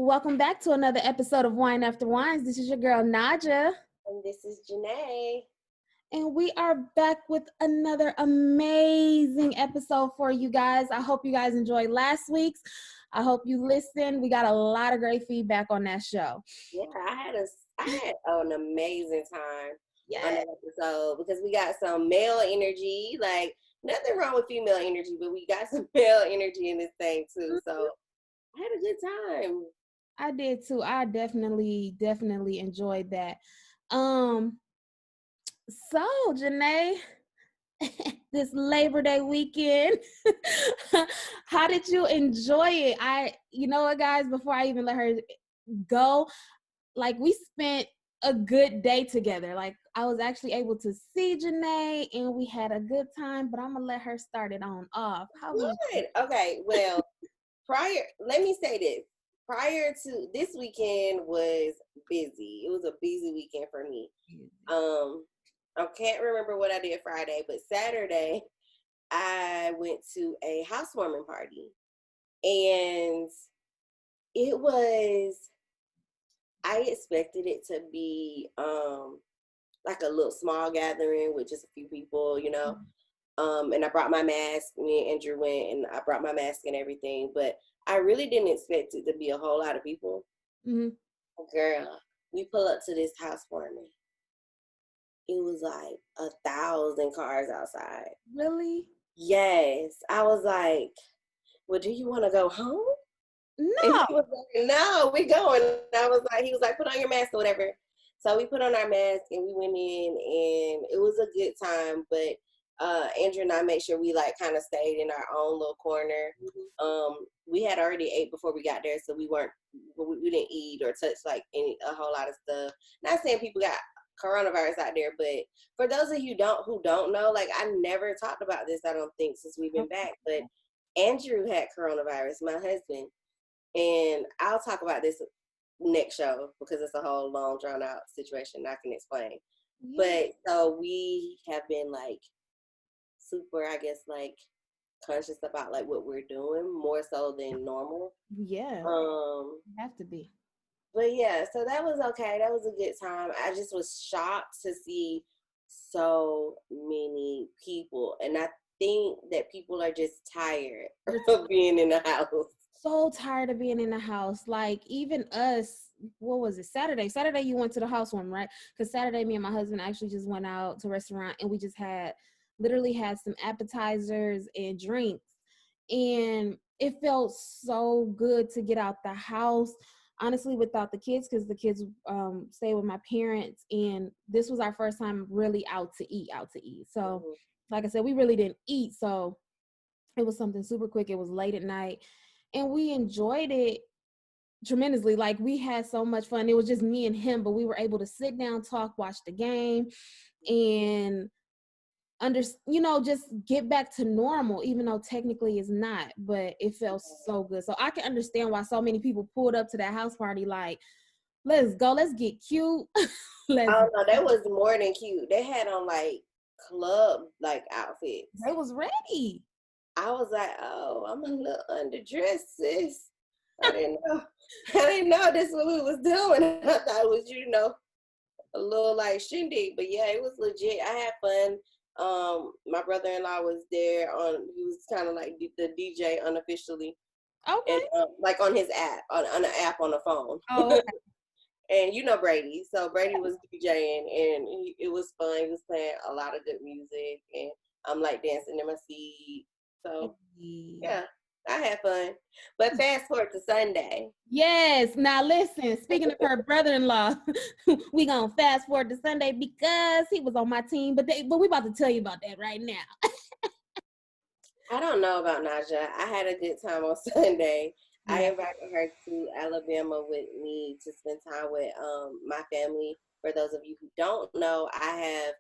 Welcome back to another episode of Wine After Whines. This is your girl Najah. And this is Janay. And we are back with another amazing episode for you guys. I hope you guys enjoyed last week's. I hope you listened. We got a lot of great feedback on that show. Yeah, I had an amazing time on that episode because we got some male energy. Like, nothing wrong with female energy, but we got some male energy in this thing too. So I had a good time. I did too. I definitely enjoyed that. So Janay, this Labor Day weekend, how did you enjoy it? You know what, guys, before I even let her go, like, we spent a good day together. Like, I was actually able to see Janay and we had a good time, but I'm gonna let her start it on off. How was good? Okay, well, let me say this. Prior to this weekend was busy. It was a busy weekend for me. I can't remember what I did Friday, but Saturday I went to a housewarming party, and it was, I expected it to be like a little small gathering with just a few people, you know. And I brought my mask. Me and Andrew went, and I brought my mask and everything, but I really didn't expect it to be a whole lot of people. Girl, we pull up to this housewarming. It was like 1,000 cars outside. Really? Yes. I was like, well, do you want to go home? No. And he was like, no, we going. I was like, he was like, put on your mask or whatever. So we put on our mask and we went in, and it was a good time. But Andrew and I made sure we like kind of stayed in our own little corner. We had already ate before we got there, so we didn't eat or touch like a whole lot of stuff. Not saying people got coronavirus out there, but for those of you who don't know, like, I never talked about this, I don't think, since we've been back, but Andrew had coronavirus, my husband, and I'll talk about this next show because it's a whole long drawn out situation I can explain. But so we have been like super, I guess, like conscious about like what we're doing more so than normal. Have to be. But yeah, so that was okay. That was a good time. I just was shocked to see so many people. And I think that people are just tired of being in the house. So tired of being in the house. Like, even us, what was it? Saturday you went to the housewarming, right? Because Saturday, me and my husband actually just went out to a restaurant and we just literally had some appetizers and drinks. And it felt so good to get out the house. Honestly, without the kids, because the kids stay with my parents, and this was our first time really out to eat. So, like I said, we really didn't eat, so it was something super quick. It was late at night, and we enjoyed it tremendously. Like, we had so much fun. It was just me and him, but we were able to sit down, talk, watch the game, and just get back to normal, even though technically it's not, but it felt so good. So I can understand why so many people pulled up to that house party like, let's go, let's get cute. Oh no, that was more than cute. They had on like club like outfits. They was ready. I was like, oh, I'm a little underdressed, sis. I didn't know this is what we was doing. I thought it was, a little like shindig, but yeah, it was legit. I had fun. My brother-in-law was there he was kind of like the DJ unofficially. Okay. And, like on his app, on an app on the phone. Oh, okay. And Brady. So Brady was DJing, and it was fun. He was playing a lot of good music, and I'm like dancing in my seat. So yeah, I had fun. But fast forward to Sunday. Yes. Now listen, speaking of her brother-in-law, we gonna fast forward to Sunday because he was on my team, but we about to tell you about that right now. I don't know about Najah. I had a good time on Sunday. Yeah. I invited her to Alabama with me to spend time with my family. For those of you who don't know, I have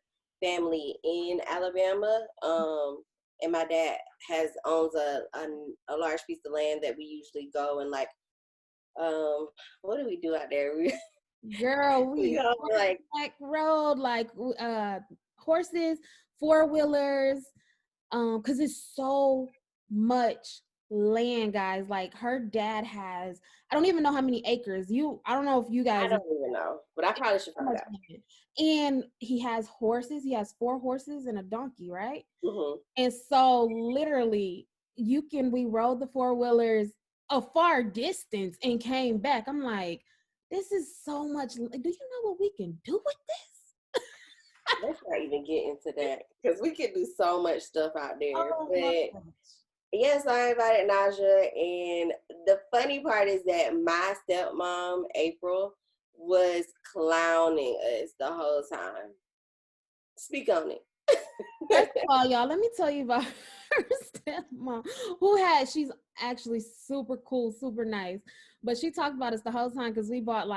family in Alabama. And my dad owns a large piece of land that we usually go and like, what do we do out there? Girl, we go like road, like horses, 4-wheelers, because it's so much land, guys. Like her dad has, I don't even know how many acres. I don't know if you I guys. don't even know, but I probably should So find much out. land. And he has horses. He has 4 horses and a donkey, right? Mm-hmm. And so literally, we rode the 4-wheelers a far distance and came back. I'm like, this is so much. Do you know what we can do with this? Let's not even get into that because we could do so much stuff out there. Oh my But gosh. yes, I invited Najah, and the funny part is that my stepmom, April, was clowning us the whole time. Speak on it. First of all, y'all, let me tell you about her stepmom, she's actually super cool, super nice. But she talked about us the whole time because we brought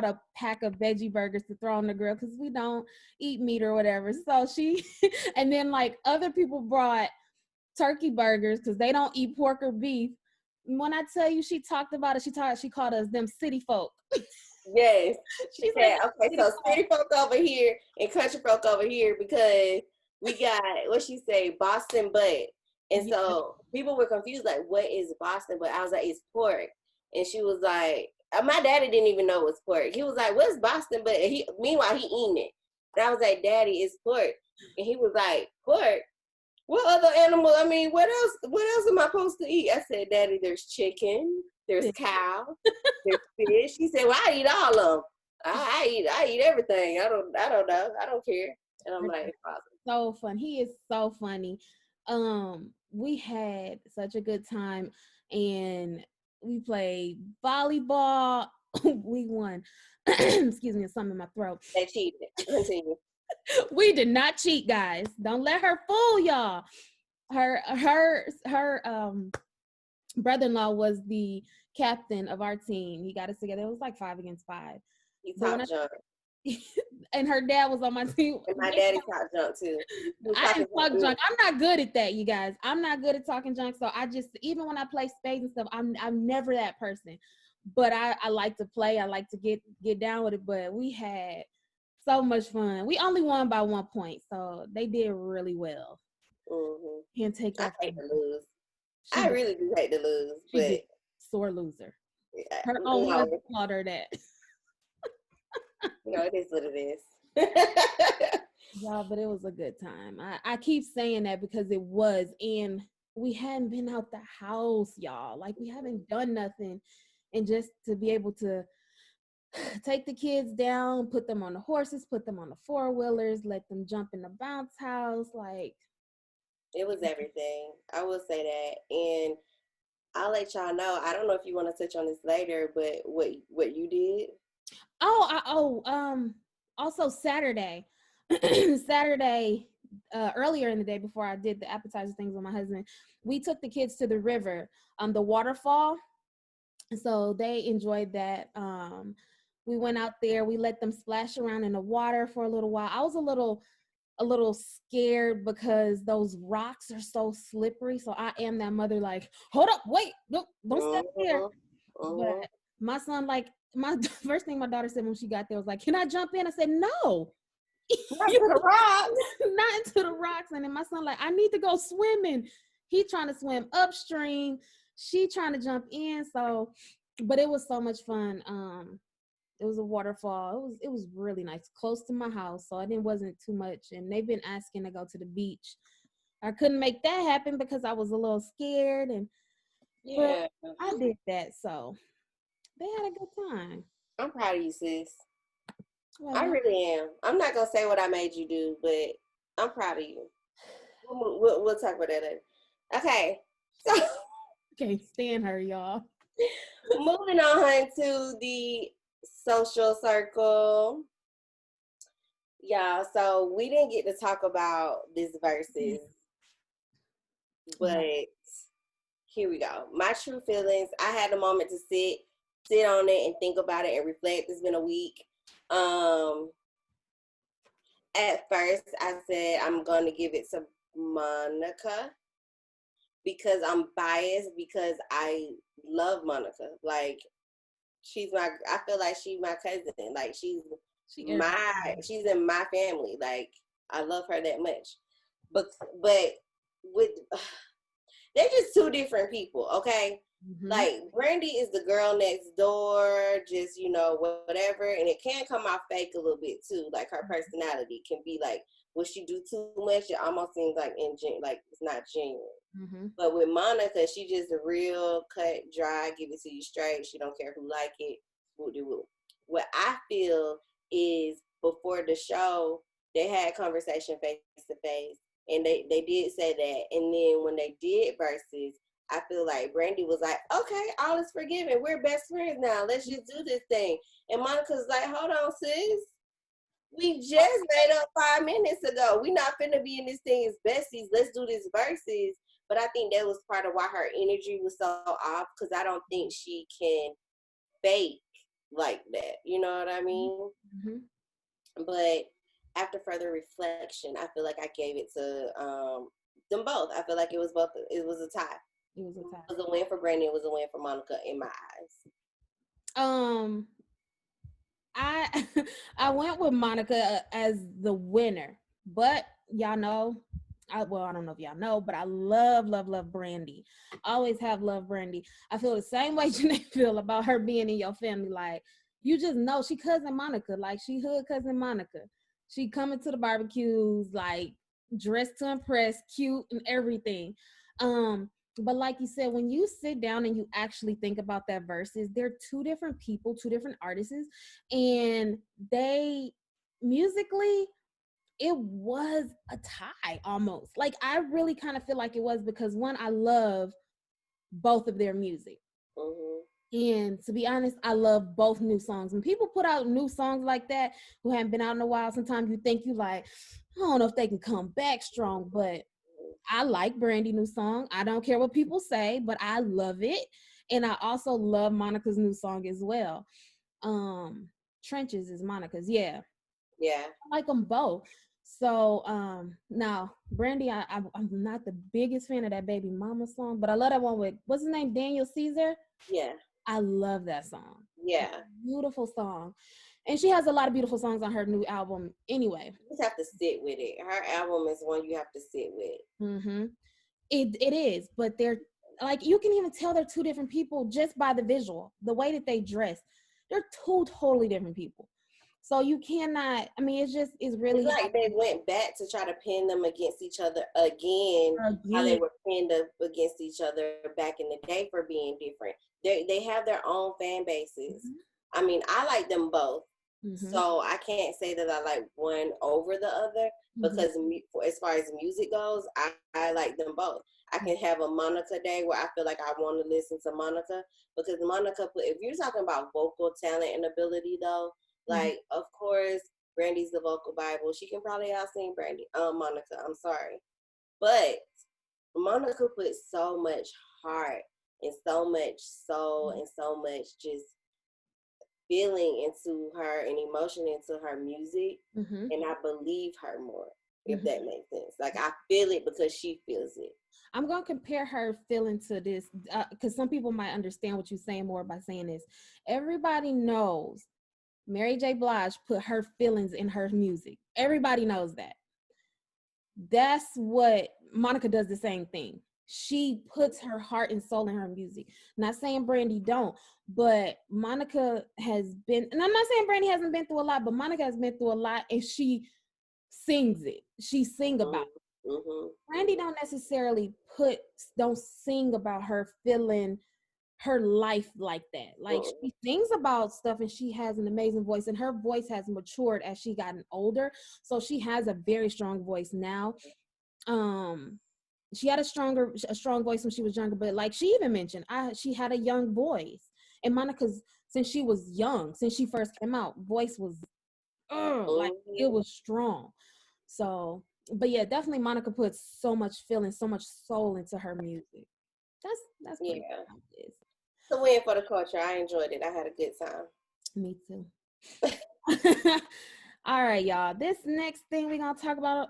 a pack of veggie burgers to throw on the grill because we don't eat meat or whatever. So and then like other people brought turkey burgers because they don't eat pork or beef. When I tell you she talked about it, she called us them city folk. Yes. She Yeah, said, okay, so city folk over here and country folk over here because we got, what she say, Boston butt. And yeah. so people were confused, like, what is Boston butt? I was like, it's pork. And she was like, my daddy didn't even know it was pork. He was like, what's Boston butt? And meanwhile, he eating it. And I was like, Daddy, it's pork. And he was like, pork? What other animal? I mean, what else am I supposed to eat? I said, Daddy, there's chicken, there's cow, there's fish. He said, well, I eat all of them. I eat everything. I don't know. I don't care. And I'm like, Father. So fun. He is so funny. We had such a good time and we played volleyball. We won. Excuse me, something in my throat. They cheated. Continue. We did not cheat, guys. Don't let her fool y'all. Her brother-in-law was the captain of our team. He got us together. It was like 5 against 5. He talked junk. And her dad was on my team. And my daddy talked junk too. I didn't talk junk. I'm not good at that, you guys. I'm not good at talking junk. So I just, even when I play spades and stuff, I'm never that person. But I like to play. I like to get down with it. But we had so much fun. We only won by 1 point, so they did really well. Mm-hmm. Can't take that. I hate to lose. I really do hate to lose. She did. Sore loser. Her own husband called her that. It is what it is. Yeah, but it was a good time. I keep saying that because it was, and we hadn't been out the house, y'all. Like we haven't done nothing, and just to be able to take the kids down, put them on the horses, put them on the 4-wheelers, let them jump in the bounce house, like it was everything. I will say that, and I'll let y'all know. I don't know if you want to touch on this later, but what you did. Also Saturday, earlier in the day before I did the appetizer things with my husband, we took the kids to the river, the waterfall. So they enjoyed that. We went out there, we let them splash around in the water for a little while. I was a little scared because those rocks are so slippery. So I am that mother, like, hold up, wait, no, don't step there. But my son, like, my first thing my daughter said when she got there was like, can I jump in? I said, no. Not to the rocks. Not into the rocks. And then my son like, I need to go swimming. He trying to swim upstream. She trying to jump in. So, but it was so much fun. It was a waterfall. It was really nice, close to my house. So it wasn't too much. And they've been asking to go to the beach. I couldn't make that happen because I was a little scared. But I did that. So they had a good time. I'm proud of you, sis. Well, I really am. I'm not gonna say what I made you do, but I'm proud of you. We'll talk about that later. Okay, so can't stand her, y'all. Moving on to the social circle, y'all. So we didn't get to talk about this Verzuz, but here we go. My true feelings. I had a moment to sit on it and think about it and reflect. It's been a week. At first I said I'm going to give it to Monica because I'm biased because I love Monica. Like I feel like she's my cousin. Like she's in my family. Like I love her that much. But with they're just two different people, okay? Mm-hmm. Like Brandy is the girl next door, just whatever, and it can come off fake a little bit too. Like her personality can be like, when she do too much, it almost seems like like it's not genuine. Mm-hmm. But with Monica, she just a real cut, dry, give it to you straight. She don't care who like it. Woo-de-woo. What I feel is before the show, they had conversation face to face, and they did say that. And then when they did Verzuz, I feel like Brandy was like, okay, all is forgiven. We're best friends now. Let's just do this thing. And Monica's like, hold on, sis. We just made up 5 minutes ago. We not finna be in this thing as besties. Let's do this Verzuz. But I think that was part of why her energy was so off, because I don't think she can fake like that. You know what I mean? Mm-hmm. But after further reflection, I feel like I gave it to them both. I feel like it was both. It was a tie. It was a tie. It was a win for Brandy. It was a win for Monica in my eyes. I I went with Monica as the winner, but y'all know, I don't know if y'all know, but I love Brandy. Always have loved Brandy. I feel the same way Janay feel about her being in your family. Like, you just know she cousin Monica, like she hood cousin Monica. She coming to the barbecues, like dressed to impress, cute and everything. But like you said, when you sit down and you actually think about that Verzuz, they're two different people, two different artists, and they musically, it was a tie almost. Like, I really kind of feel like it was, because one, I love both of their music. Mm-hmm. And to be honest, I love both new songs. When people put out new songs like that who haven't been out in a while, sometimes you think you like, I don't know if they can come back strong, but I like Brandy new song. I don't care what people say, but I love it. And I also love Monica's new song as well. Trenches is Monica's. Yeah. Yeah. I like them both. So now Brandy, I'm not the biggest fan of that Baby Mama song, but I love that one with, what's his name, Daniel Caesar. Yeah. I love that song. Yeah. Beautiful song. And she has a lot of beautiful songs on her new album anyway. You just have to sit with it. Her album is one you have to sit with. Mm-hmm. It is, but they're like, you can even tell they're two different people just by the visual, the way that they dress. They're two totally different people. So you cannot, I mean, it's really It's like they went back to try to pin them against each other again. How they were pinned up against each other back in the day for being different. They have their own fan bases. Mm-hmm. I mean, I like them both. Mm-hmm. So I can't say that I like one over the other, because as far as music goes, I like them both. I can have a Monica day where I feel like I want to listen to Monica, because Monica, if you're talking about vocal talent and ability though, like, of course, Brandy's the vocal Bible. She can probably out-sing Monica. I'm sorry. But Monica put so much heart and so much soul and so much just feeling into her and emotion into her music. Mm-hmm. And I believe her more, if that makes sense. Like, I feel it because she feels it. I'm going to compare her feeling to this, because some people might understand what you're saying more by saying this. Everybody knows Mary J. Blige put her feelings in her music. Everybody knows that. That's what Monica does, the same thing. She puts her heart and soul in her music. Not saying Brandy don't, but Monica has been, and I'm not saying Brandy hasn't been through a lot, but Monica has been through a lot, and she sings it. She sing about it. Mm-hmm. Brandy don't necessarily don't sing about her feeling her life like that. Like, she sings about stuff and she has an amazing voice, and her voice has matured as she gotten older. So she has a very strong voice now. She had a strong voice when she was younger, but like she even mentioned, she had a young voice. And Monica's, since she was young, since she first came out, voice was like, it was strong. So, but yeah, definitely Monica puts so much feeling, so much soul into her music. That's pretty cool. It's a win for the culture. I enjoyed it. I had a good time. Me too. All right, y'all. This next thing we're gonna talk about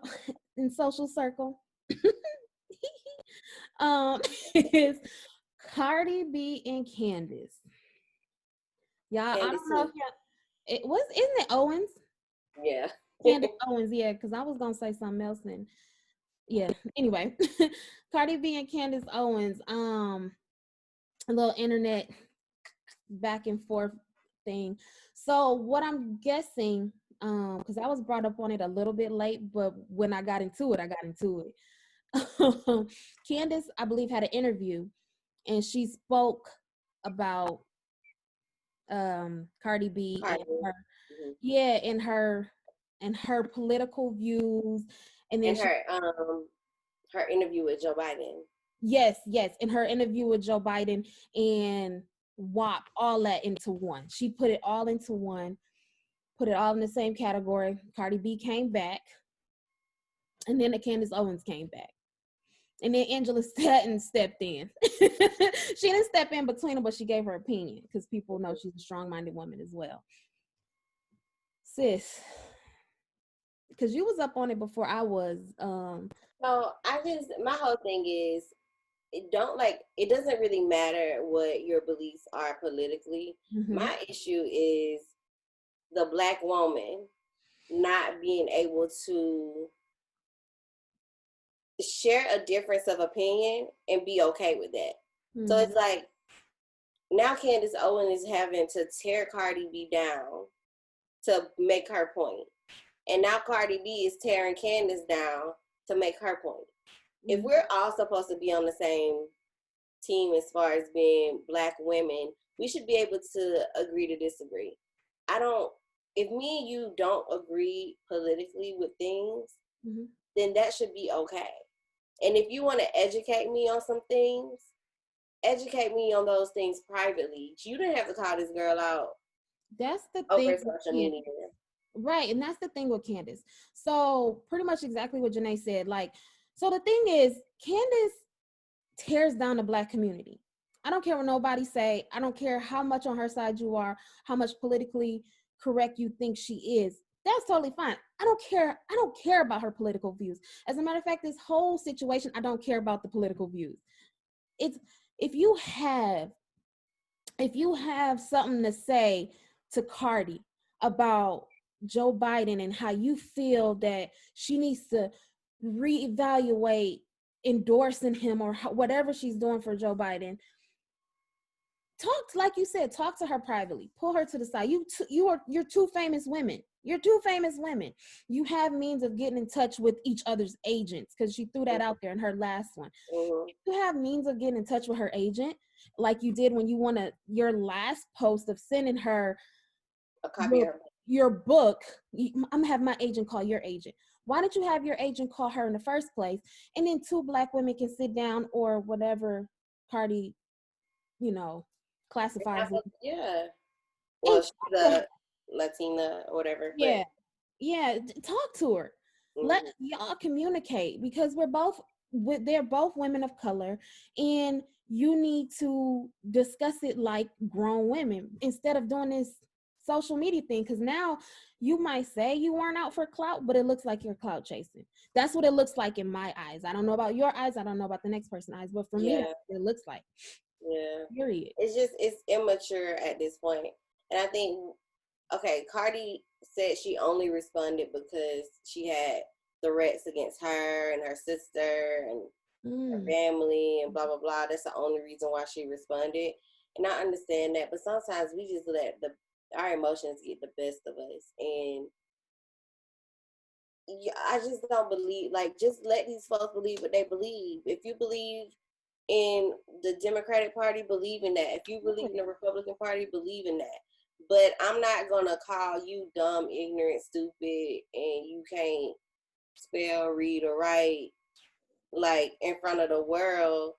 in Social Circle is Cardi B and Candace. Y'all, Candace, I don't know if isn't it Owens? Yeah. Candace Owens, yeah, because I was gonna say something else, and yeah. Anyway, Cardi B and Candace Owens, a little internet back and forth thing. So what I'm guessing, because I was brought up on it a little bit late, but when I got into it, I got into it. Candace, I believe, had an interview, and she spoke about Cardi B and Cardi. her, Mm-hmm. yeah, and her political views, and then And she, her interview with Joe Biden. yes, in her interview with Joe Biden and WAP, all that into one. She put it all into one, put it all in the same category. Cardi B came back, and then the Candace Owens came back. And then Angela Stanton stepped in. She didn't step in between them, but she gave her opinion because people know she's a strong-minded woman as well. Sis, because you was up on it before I was. So my whole thing is, it doesn't really matter what your beliefs are politically. Mm-hmm. My issue is the Black woman not being able to share a difference of opinion and be okay with that. Mm-hmm. So it's like now Candace Owens is having to tear Cardi B down to make her point. And now Cardi B is tearing Candace down to make her point. If we're all supposed to be on the same team as far as being Black women, we should be able to agree to disagree. If me and you don't agree politically with things, mm-hmm. then that should be okay. And if you want to educate me on some things, educate me on those things privately. You didn't have to call this girl out. That's the over thing. social media. Right, and that's the thing with Candace. So pretty much exactly what Janay said. Like, so the thing is, Candace tears down the Black community. I don't care what nobody say. I don't care how much on her side you are, how much politically correct you think she is. That's totally fine. I don't care. I don't care about her political views. As a matter of fact, this whole situation, I don't care about the political views. It's if you have something to say to Cardi about Joe Biden and how you feel that she needs to reevaluate endorsing him or whatever she's doing for Joe Biden, like you said, talk to her privately, pull her to the side. You're two famous women. You're two famous women. You have means of getting in touch with each other's agents, because she threw that out there in her last one. Mm-hmm. You have means of getting in touch with her agent, like you did when you wanted your last post of sending her a copy of your book. I'm gonna have my agent call your agent. Why don't you have your agent call her in the first place? And then two Black women can sit down, or whatever Cardi, classifies it. Yeah. Well, she's a Latina or whatever. Yeah. But yeah. Talk to her. Mm-hmm. Let y'all communicate, because they're both women of color, and you need to discuss it like grown women instead of doing this social media thing. Because now you might say you weren't out for clout, but it looks like you're clout chasing. That's what it looks like in my eyes. I don't know about your eyes. I don't know about the next person's eyes, but for me, that's what it looks like. Yeah. Period. It's immature at this point. And I think, okay, Cardi said she only responded because she had threats against her and her sister and her family and blah, blah, blah. That's the only reason why she responded. And I understand that, but sometimes we just let our emotions get the best of us. And I just don't believe, just let these folks believe what they believe. If you believe in the Democratic Party, believe in that. If you believe in the Republican Party, believe in that. But I'm not going to call you dumb, ignorant, stupid, and you can't spell, read, or write, in front of the world.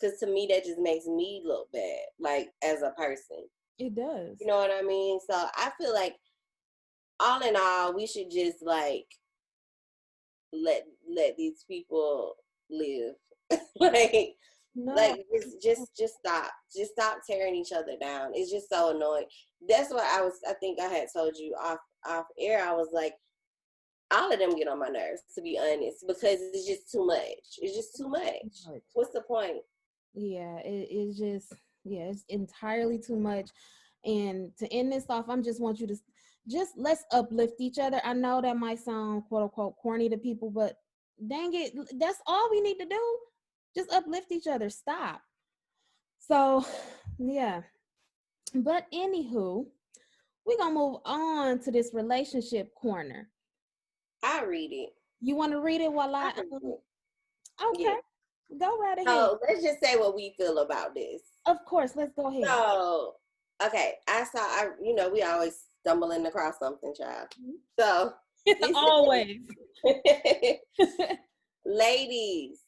Because to me, that just makes me look bad, as a person. It does. You know what I mean? So I feel like, all in all, we should just, let these people live. Just stop tearing each other down. It's just so annoying. That's what I think I had told you off air. I was like, all of them get on my nerves, to be honest, because it's just too much. It's just too much. What's the point? Yeah, it's entirely too much. And to end this off, I just want you to let's uplift each other. I know that might sound quote unquote corny to people, but dang it, that's all we need to do. Just uplift each other. Stop. So, yeah. But anywho, we're gonna move on to this relationship corner. I read it. You want to read it while I okay, yeah. go right ahead. So let's just say what we feel about this. Of course, let's go ahead. So, okay, we always stumbling across something, child. So, always. ladies,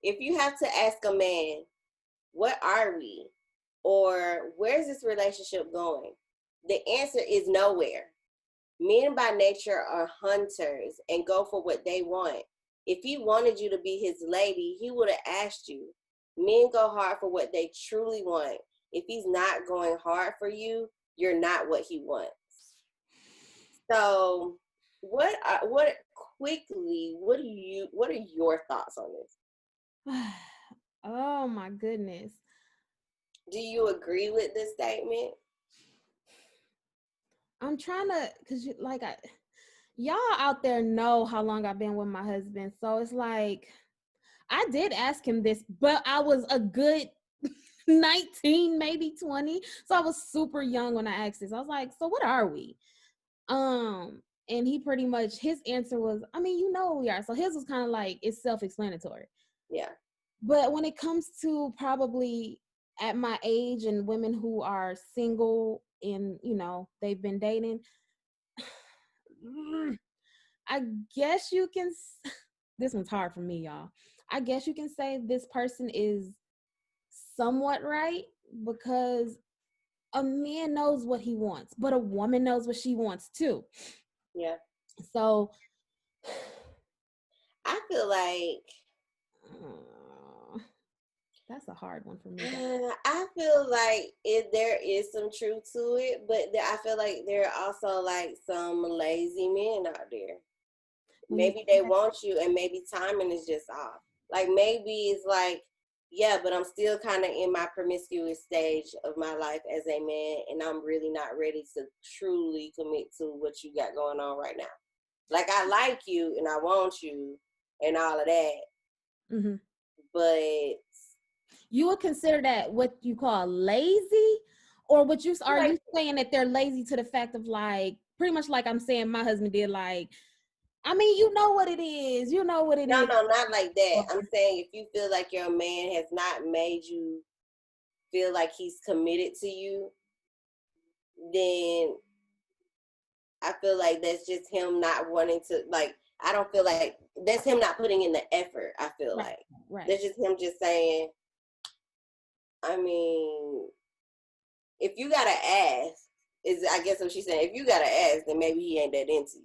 if you have to ask a man, what are we? Or where's this relationship going? The answer is nowhere. Men by nature are hunters and go for what they want. If he wanted you to be his lady, he would have asked you. Men go hard for what they truly want. If he's not going hard for you, you're not what he wants. So, what are your thoughts on this? Oh my goodness. Do you agree with this statement? I'm trying to, cause y'all out there know how long I've been with my husband, so it's like I did ask him this, but I was a good 19, maybe 20, so I was super young when I asked this. I was like, so what are we? And he pretty much, his answer was, I mean, you know what we are. So his was kind of like, it's self-explanatory. Yeah. But when it comes to probably at my age and women who are single and, they've been dating, I guess you can, this one's hard for me, y'all. I guess you can say this person is somewhat right because a man knows what he wants, but a woman knows what she wants too. Yeah. So I feel like that's a hard one for me. I feel like there is some truth to it, but I feel like there are also like some lazy men out there. Maybe they want you and maybe timing is just off. Like maybe it's like, yeah, but I'm still kind of in my promiscuous stage of my life as a man, and I'm really not ready to truly commit to what you got going on right now. Like, I like you and I want you and all of that. Mm-hmm. But you would consider that what you call lazy? Or are you saying that they're lazy to the fact of like, pretty much like I'm saying my husband did, like, I mean, you know what it is. You know what it is. No, not like that. I'm saying if you feel like your man has not made you feel like he's committed to you, then I feel like that's just him not wanting to, like, I don't feel like that's him not putting in the effort, I feel like. Right. That's just him just saying, I mean, if you gotta ask, is I guess what she's saying, if you gotta ask, then maybe he ain't that into you.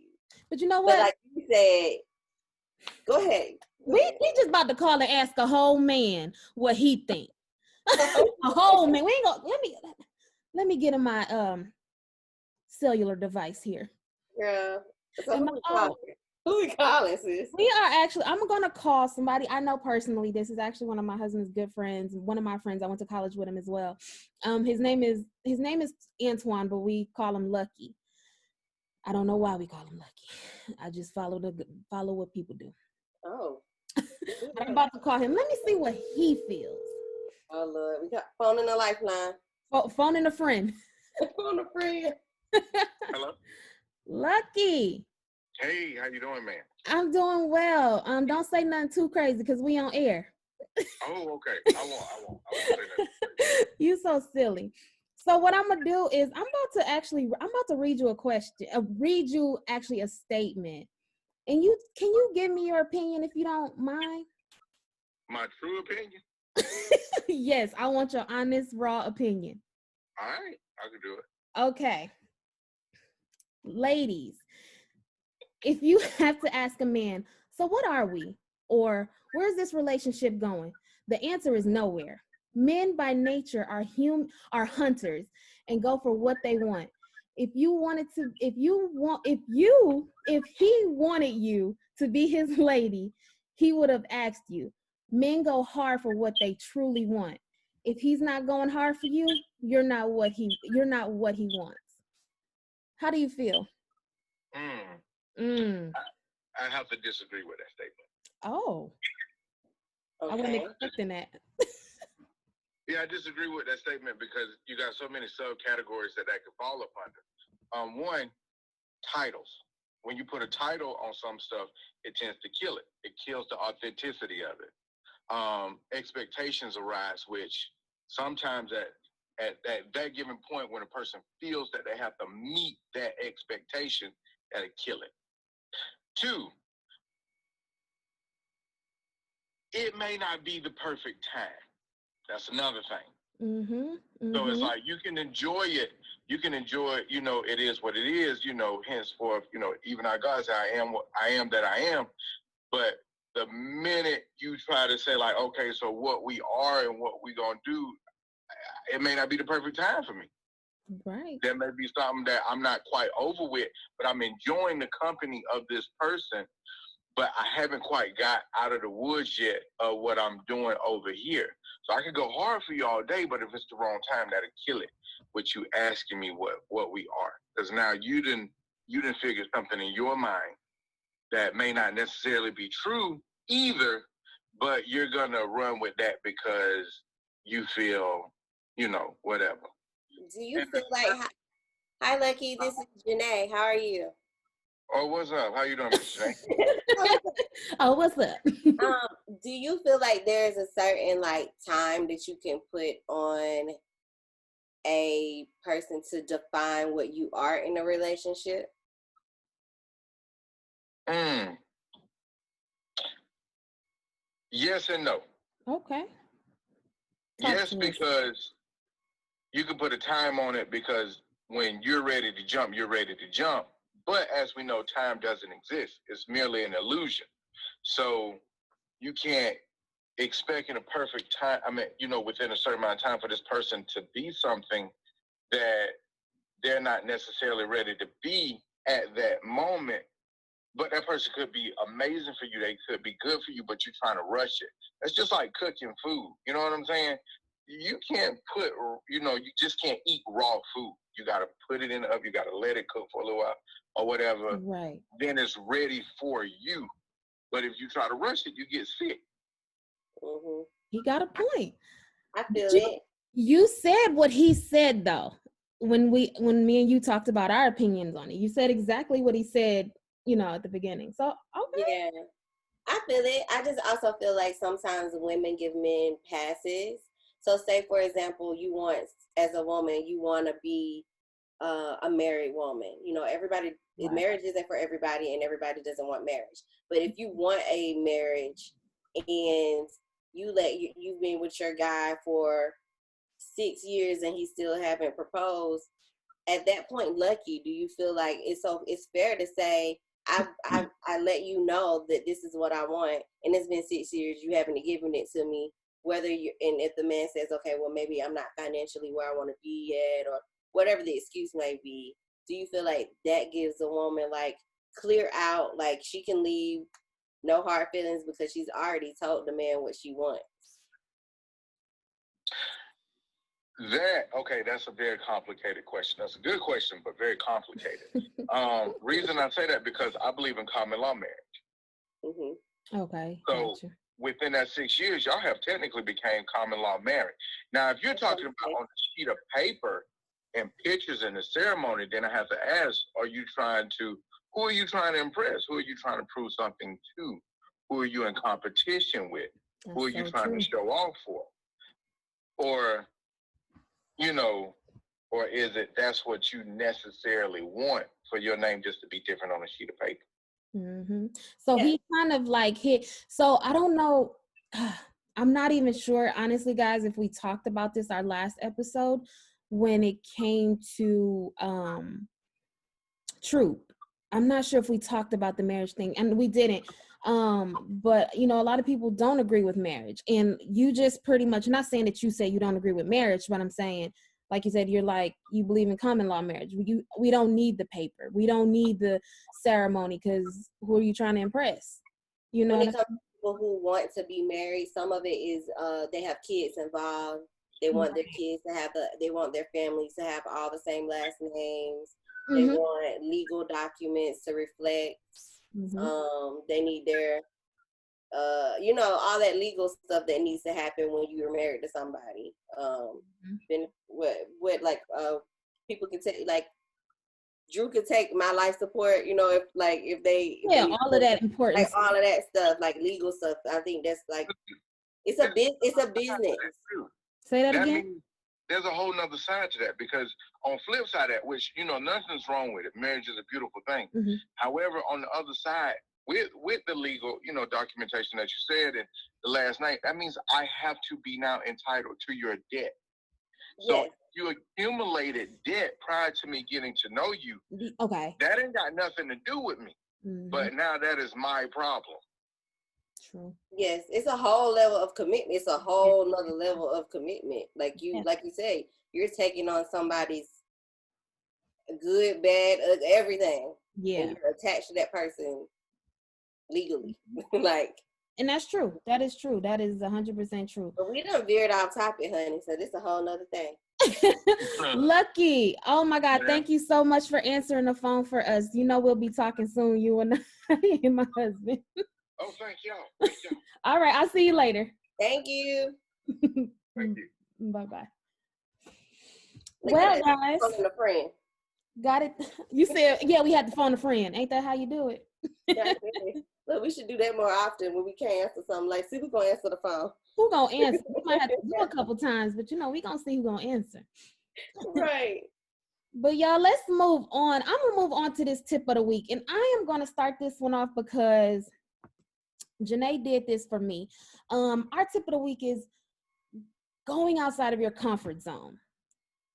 But you know what? But like you said, go ahead. We just about to call and ask a whole man what he thinks. A whole man. We ain't gonna let me get in my cellular device here. Yeah. So who we calling, sis? We are actually, I'm gonna call somebody I know personally. This is actually one of my husband's good friends, one of my friends. I went to college with him as well. His name is Antoine, but we call him Lucky. I don't know why we call him Lucky. I just follow what people do. Oh. I'm about to call him. Let me see what he feels. Oh Lord, we got phone in the lifeline. Oh, phone in a friend. Phone a friend. Hello. Lucky. Hey, how you doing, man? I'm doing well. Don't say nothing too crazy because we on air. Oh, okay. I won't say that. You so silly. So what I'm gonna do is I'm about to read you a question. Read you actually a statement. And can you give me your opinion if you don't mind? My true opinion? Yes, I want your honest, raw opinion. All right, I can do it. Okay. Ladies, if you have to ask a man, so what are we? Or where's this relationship going? The answer is nowhere. Men by nature are hunters and go for what they want. If he wanted you to be his lady, he would have asked you. Men go hard for what they truly want. If he's not going hard for you, you're not what he wants. How do you feel? I have to disagree with that statement. Oh, Okay. I wasn't expecting that. Yeah, I disagree with that statement because you got so many subcategories that could fall up under. One, titles. When you put a title on some stuff, it tends to kill it. It kills the authenticity of it. Expectations arise, which sometimes at that given point when a person feels that they have to meet that expectation, that'll kill it. Two, it may not be the perfect time. That's another thing. Mm-hmm. So it's like you can enjoy it. You can enjoy it, it is what it is, henceforth, even our God said, I am what I am that I am. But the minute you try to say, like, okay, so what we are and what we gonna do, it may not be the perfect time for me. Right. There may be something that I'm not quite over with, but I'm enjoying the company of this person, but I haven't quite got out of the woods yet of what I'm doing over here. So I could go hard for you all day, but if it's the wrong time, that'll kill it. With you asking me what we are, because now you didn't figure something in your mind that may not necessarily be true either, but you're gonna run with that because you feel, whatever. Do you feel like, hi Lucky, this is Janay. How are you? Oh, what's up? How you doing, Miss Janay? Oh, what's up? Do you feel like there's a certain time that you can put on a person to define what you are in a relationship? Yes and no. Okay. Yes, because you can put a time on it because when you're ready to jump, you're ready to jump. But as we know, time doesn't exist. It's merely an illusion. So you can't expect in a perfect time, within a certain amount of time for this person to be something that they're not necessarily ready to be at that moment. But that person could be amazing for you. They could be good for you, but you're trying to rush it. It's just like cooking food. You know what I'm saying? You can't you just can't eat raw food. You got to put it in the oven. You got to let it cook for a little while or whatever. Right. Then it's ready for you. But if you try to rush it, you get sick. Mm-hmm. He got a point. I feel it. You said what he said though. When me and you talked about our opinions on it, you said exactly what he said, at the beginning. So okay. Yeah, I feel it. I just also feel like sometimes women give men passes. So say for example, as a woman, you want to be a married woman. Everybody, right. Marriage isn't for everybody, and everybody doesn't want marriage. But if you want a marriage and you've been with your guy for 6 years and he still haven't proposed, at that point, Lucky, do you feel like it's fair to say, I let you know that this is what I want, and it's been 6 years, you haven't given it to me, and if the man says, okay, well, maybe I'm not financially where I want to be yet, or whatever the excuse may be, do you feel like that gives a woman clear out, she can leave, no hard feelings, because she's already told the man what she wants? That's a very complicated question. That's a good question, but very complicated. Reason I say that because I believe in common law marriage. Mm-hmm. Okay. So gotcha. Within that 6 years, y'all have technically became common law married. Now, if you're talking about on a sheet of paper and pictures in the ceremony, then I have to ask, who are you trying to impress? Who are you trying to prove something to? Who are you in competition with? That's who are you trying to show off for? Or or is it that's what you necessarily want for your name just to be different on a sheet of paper? Mm-hmm. So he kind of hit. So I don't know. I'm not even sure, honestly, guys, if we talked about this our last episode when it came to Troop. I'm not sure if we talked about the marriage thing, and we didn't. But a lot of people don't agree with marriage, and you just pretty much, not saying that you say you don't agree with marriage, but I'm saying, like you said, you believe in common law marriage. We don't need the paper. We don't need the ceremony, because who are you trying to impress? When it comes to people who want to be married, some of it is they have kids involved. They want their kids to they want their families to have all the same last names. They want legal documents to reflect They need their, all that legal stuff that needs to happen when you're married to somebody. Then what like people can take, like Drew could take my life support, if they all of that important like all of that stuff, like legal stuff. I think that's like it's a business. Say that again. There's a whole nother side to that, because on flip side of that, which nothing's wrong with it. Marriage is a beautiful thing. However, on the other side, with the legal, documentation that you said and the last night, that means I have to be now entitled to your debt. So yes. You accumulated debt prior to me getting to know you. Okay. That ain't got nothing to do with me. But now that is my problem. True. Yes, it's a whole level of commitment. It's a whole nother level of commitment. Like you say, you're taking on somebody's good, bad, everything. Yeah. And you're attached to that person legally. And that's true. That is true. That is 100% true. But we done veered off topic, honey. So this is a whole nother thing. Lucky. Oh my God. Thank you so much for answering the phone for us. We'll be talking soon, you and I and my husband. Oh, thank y'all. All right. I'll see you later. Thank you. Thank you. Bye-bye. Well, guys. Phoning a friend. Got it. You said, we had to phone a friend. Ain't that how you do it? Look, we should do that more often when we can't answer something. Like, see who's going to answer the phone. Who going to answer? We might have to do a couple times, but we going to see who's going to answer. Right. But y'all, let's move on. I'm going to move on to this tip of the week. And I am going to start this one off because Janay did this for me. Our tip of the week is going outside of your comfort zone.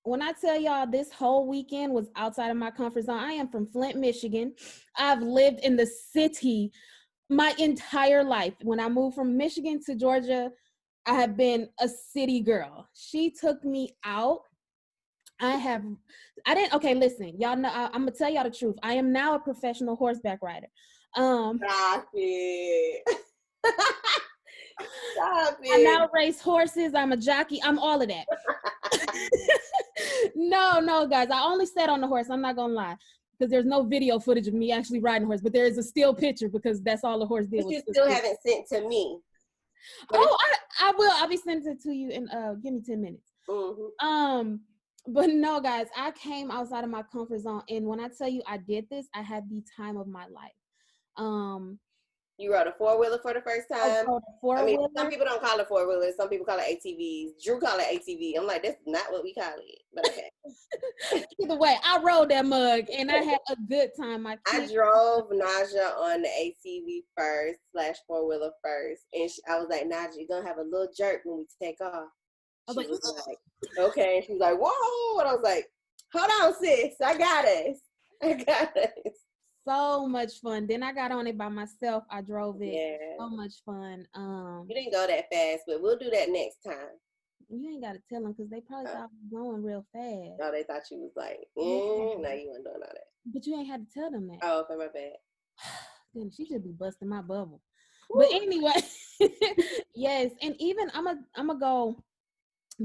When I tell y'all this whole weekend was outside of my comfort zone, I am from Flint, Michigan. I've lived in the city my entire life. When I moved from Michigan to Georgia, I have been a city girl. She took me out. Okay, listen, y'all know, I'm gonna tell y'all the truth. I am now a professional horseback rider. Stop it. Stop it. I now race horses. I'm a jockey. I'm all of that. No, guys. I only sat on the horse. I'm not gonna lie, because there's no video footage of me actually riding a horse, but there is a still picture because that's all the horse did. But you still haven't sent to me. Oh, I will. I'll be sending it to you in give me 10 minutes. But no, guys, I came outside of my comfort zone, and when I tell you I did this, I had the time of my life. You rode a four-wheeler for the first time? I mean, some people don't call it four-wheelers. Some people call it ATVs. Drew call it ATV. I'm like, that's not what we call it. But okay. Either way, I rode that mug, and I had a good time. I drove Najah on the ATV first / four-wheeler first. And I was like, Najah, you're going to have a little jerk when we take off. She was like, okay. And she was like, whoa. And I was like, hold on, sis. I got us. So much fun. Then I got on it by myself. I drove it. Yeah. So much fun. You didn't go that fast, but we'll do that next time. You ain't got to tell them because they probably thought I was going real fast. No, they thought you was like, no, you weren't doing all that. But you ain't had to tell them that. Oh, okay, my bad. Damn, she should be busting my bubble. Woo. But anyway, yes. And even I'm going to go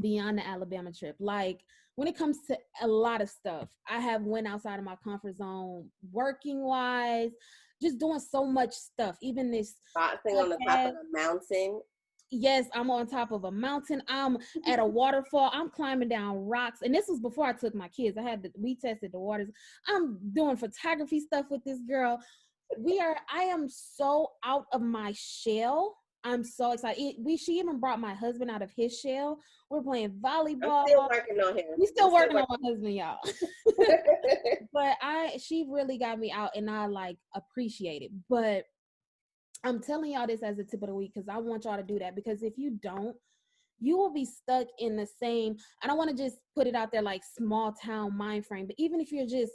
beyond the Alabama trip. Like, when it comes to a lot of stuff, I have went outside of my comfort zone, working wise, just doing so much stuff. Even this boxing on the top of a mountain. Yes, I'm on top of a mountain. I'm at a waterfall. I'm climbing down rocks. And this was before I took my kids. We tested the waters. I'm doing photography stuff with this girl. I am so out of my shell. I'm so excited. She even brought my husband out of his shell. We're playing volleyball. I'm still working on him. We still working on my husband, y'all. But she really got me out, and I appreciate it. But I'm telling y'all this as a tip of the week because I want y'all to do that, because if you don't, you will be stuck in the same, I don't want to just put it out there like small town mind frame, but even if you're just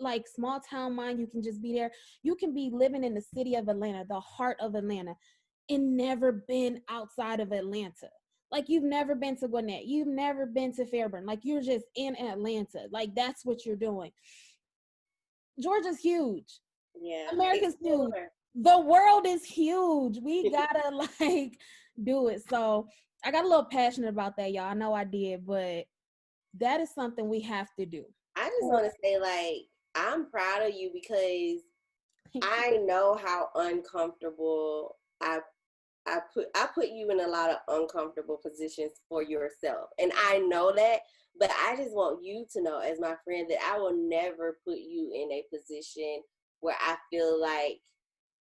like small town mind, you can just be there. You can be living in the city of Atlanta, the heart of Atlanta, and never been outside of Atlanta. Like, you've never been to Gwinnett. You've never been to Fairburn. Like, you're just in Atlanta. Like, that's what you're doing. Georgia's huge. Yeah. America's huge. The world is huge. We gotta do it. So I got a little passionate about that, y'all. I know I did, but that is something we have to do. I just want to say, I'm proud of you because I know how uncomfortable I put you in a lot of uncomfortable positions for yourself. And I know that, but I just want you to know as my friend that I will never put you in a position where I feel like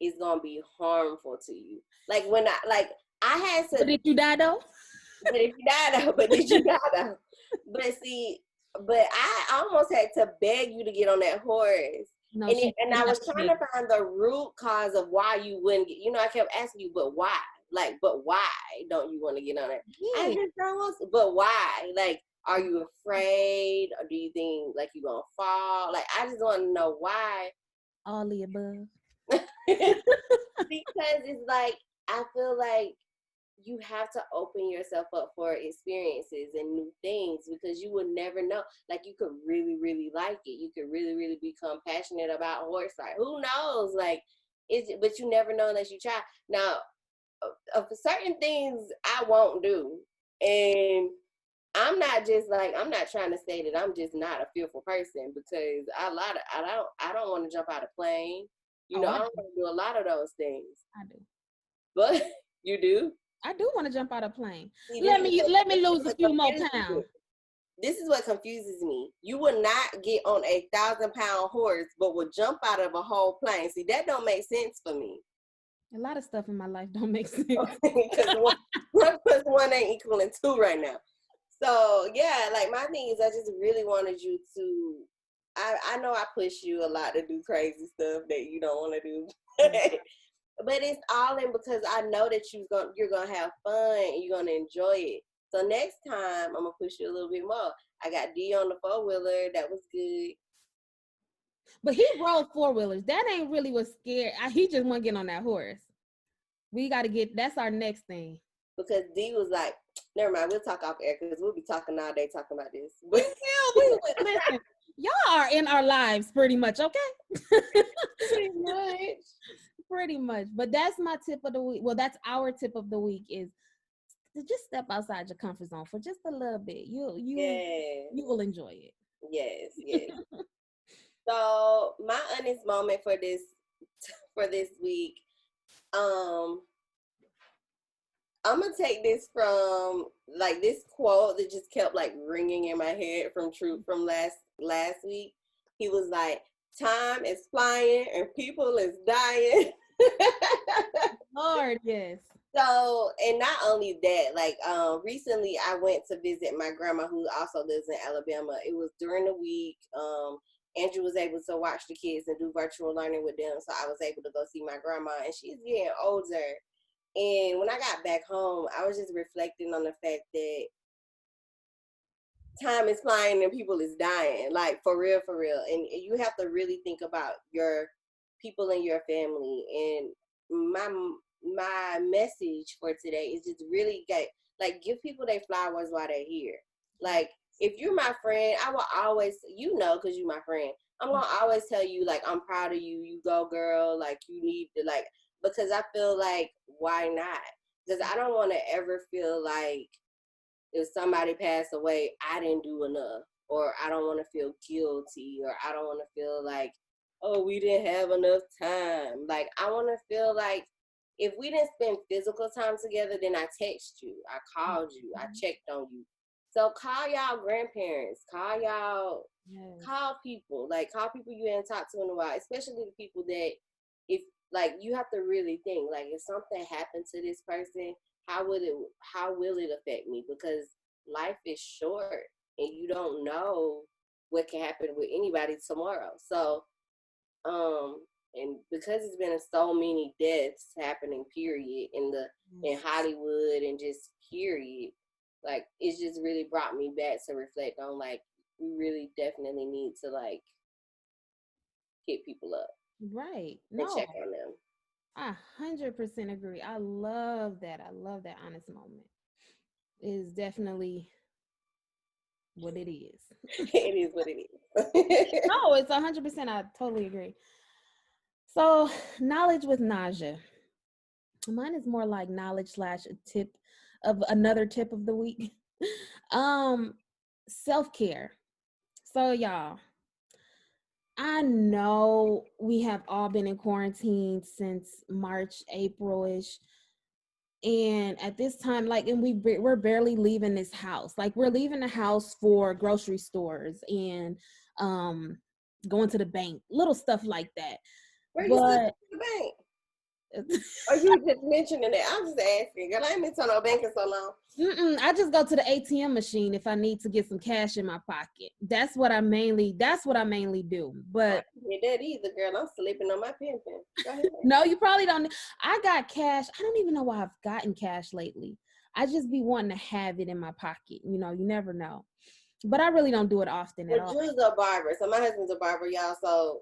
it's gonna be harmful to you. Like when I had to. But did you die though? But if you die though, but did you die though? But see, but I almost had to beg you to get on that horse. No, And I was trying to find the root cause of why you wouldn't get, I kept asking you, but why? Like, but why don't you want to get on it? Yeah. I just don't want to, but why? Like, are you afraid? Or do you think like you're gonna fall? Like, I just want to know why. All the above. Because it's like, I feel like you have to open yourself up for experiences and new things because you would never know. Like, you could really, really like it. You could really, really become passionate about horse ride. Who knows? Like, but you never know unless you try. Now, for certain things I won't do. And I'm not trying to say that I'm just not a fearful person because I don't want to jump out of plane. I don't want to do a lot of those things. I do. But you do? I do want to jump out of plane. Let me lose a few more pounds. This is what confuses me. You would not get on a 1,000-pound horse, but would jump out of a whole plane. See, that don't make sense for me. A lot of stuff in my life don't make sense. Because one plus one ain't equaling two right now. So yeah, like my thing is I just really wanted you to, I know I push you a lot to do crazy stuff that you don't want to do. But it's all in because I know that you're gonna have fun and you're gonna enjoy it. So next time I'm gonna push you a little bit more. I got D on the 4-wheeler. That was good. But he rode 4-wheelers. That ain't really what's scary. He just want to get on that horse. We got to get. That's our next thing. Because D was like, never mind. We'll talk off air because we'll be talking all day talking about this. Listen. Y'all are in our lives pretty much, okay? Pretty much. Pretty much. But that's my tip of the week. Well, that's our tip of the week is to just step outside your comfort zone for just a little bit. You will enjoy it. Yes. So my honest moment for this week, I'm gonna take this from like this quote that just kept like ringing in my head from last week. He was like, "Time is flying and people is dying." Lord, yes. So, and not only that, like recently I went to visit my grandma who also lives in Alabama. It was during the week. Andrew was able to watch the kids and do virtual learning with them, so I was able to go see my grandma, and she's getting older. And when I got back home, I was just reflecting on the fact that time is flying and people is dying, like for real. And you have to really think about your people in your family. And my message for today is just really give people their flowers while they're here. Like, if you're my friend, I will always, because you're my friend, I'm going to always tell you, like, I'm proud of you. You go, girl. Like, you need to, like, because I feel like, why not? Because I don't want to ever feel like if somebody passed away, I didn't do enough. Or I don't want to feel guilty. Or I don't want to feel like, oh, we didn't have enough time. Like, I want to feel like if we didn't spend physical time together, then I text you. I called you. I checked on you. So call y'all grandparents, call y'all, call people you haven't talked to in a while, especially the people that you have to really think, like, if something happened to this person, how will it affect me? Because life is short and you don't know what can happen with anybody tomorrow. So, and because it's been so many deaths happening, period, in Hollywood and just period, like, it's just really brought me back to reflect on, like, we really definitely need to, like, hit people up. Right. And check on them. I 100% agree. I love that. I love that honest moment. It is definitely what it is. It is what it is. No, it's 100%. I totally agree. So, knowledge with Najah. Mine is more like knowledge / a tip of another tip of the week. Self-care. So y'all, I know we have all been in quarantine since March, April-ish. And at this time, like, and we're barely leaving this house. Like, we're leaving the house for grocery stores and going to the bank, little stuff like that. Where you still to the bank? Or you just mentioning it? I'm just asking. Girl, I ain't been to no bank in so long. I just go to the ATM machine if I need to get some cash in my pocket. That's what I mainly do. But I did that either, girl. I'm sleeping on my pen. Go ahead. No, you probably don't. I got cash. I don't even know why I've gotten cash lately. I just be wanting to have it in my pocket. You know, you never know. But I really don't do it often at all. Drew's a barber. So my husband's a barber, y'all. So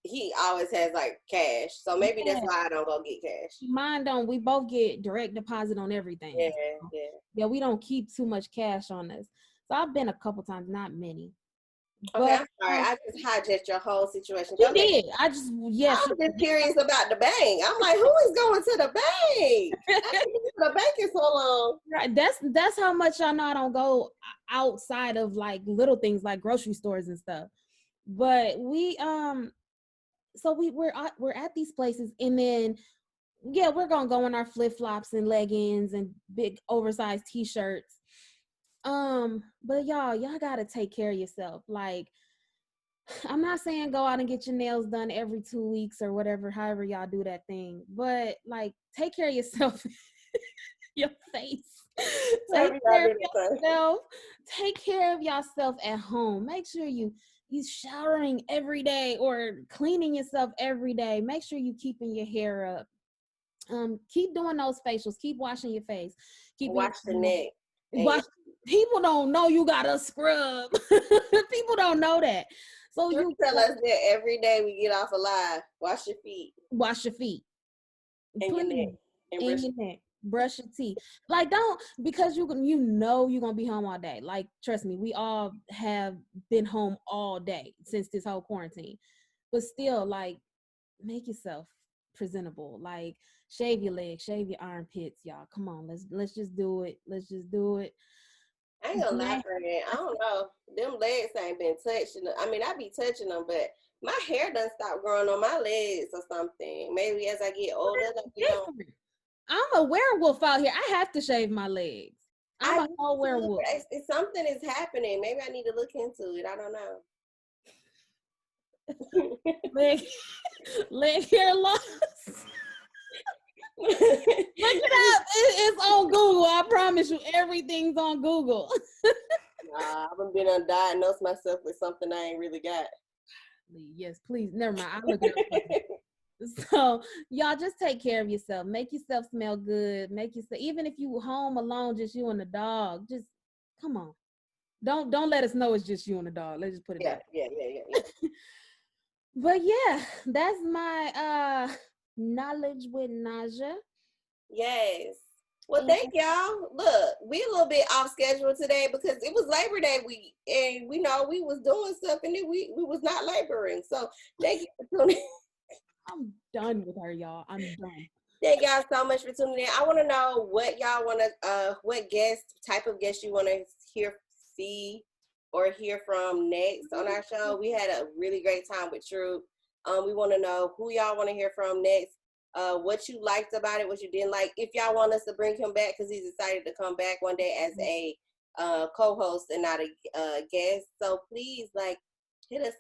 he always has like cash. So maybe that's why I don't go get cash. Mine don't. We both get direct deposit on everything. Yeah, we don't keep too much cash on us. So I've been a couple times, not many. Okay, I'm sorry. I just hijacked your whole situation. You did. I was just curious about the bank. I'm like, who is going to the bank? I haven't been to the bank in so long. Right. That's how much I know I don't go outside of like little things like grocery stores and stuff. But we so we're at these places, and then we're gonna go in our flip-flops and leggings and big oversized t-shirts. But y'all gotta take care of yourself. Like, I'm not saying go out and get your nails done every 2 weeks or whatever, however y'all do that thing, but like, take care of yourself. Your face. Take care of yourself. Take care of yourself at home. Make sure you showering every day or cleaning yourself every day. Make sure you keeping your hair up. Keep doing those facials. Keep washing your face. Keep wash the neck. People don't know you gotta scrub. People don't know that. So you tell us that every day we get off alive. Wash your feet. Wash your feet. And your neck. And your neck. Brush your teeth. Like, don't, because you're gonna be home all day. Like, trust me, we all have been home all day since this whole quarantine. But still, like, make yourself presentable. Like, shave your legs, shave your armpits, y'all. Come on, let's just do it. Let's just do it. I ain't gonna lie, friend. I don't know. Them legs ain't been touching. I mean, I be touching them, but my hair done stopped growing on my legs or something. Maybe as I get older, like, you know. I'm a werewolf out here. I have to shave my legs. I'm a whole werewolf. It's something is happening. Maybe I need to look into it. I don't know. leg hair loss. Look it up. It's on Google. I promise you, everything's on Google. Nah, I've been undiagnosed myself with something I ain't really got. Yes, please. Never mind. I'll look it up. So y'all just take care of yourself. Make yourself smell good. Make yourself, even if you home alone, just you and the dog. Just come on. Don't let us know it's just you and the dog. Let's just put it Yeah. But yeah, that's my knowledge with Najah. Yes. Well, thank y'all. Look, we a little bit off schedule today because it was Labor Day week, and we know we was doing stuff, and then we was not laboring. So thank you for tuning in. I'm done with her, y'all. I'm done. Thank y'all so much for tuning in. I want to know what y'all want to, what type of guest you want to see or hear from next on our show. We had a really great time with Troop. We want to know who y'all want to hear from next, what you liked about it, what you didn't like. If y'all want us to bring him back, because he's excited to come back one day as a co-host and not a guest. So please, like, hit us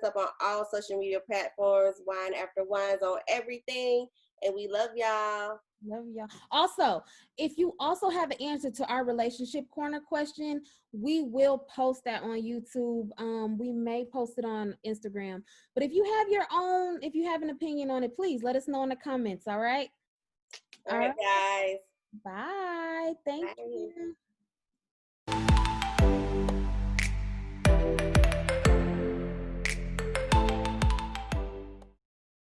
up on all social media platforms, Wine After Whines on everything. And we love y'all. Love y'all. Also, if you also have an answer to our relationship corner question, we will post that on YouTube. We may post it on Instagram. But if you have an opinion on it, please let us know in the comments. All right. All right, guys. Bye. Thank you.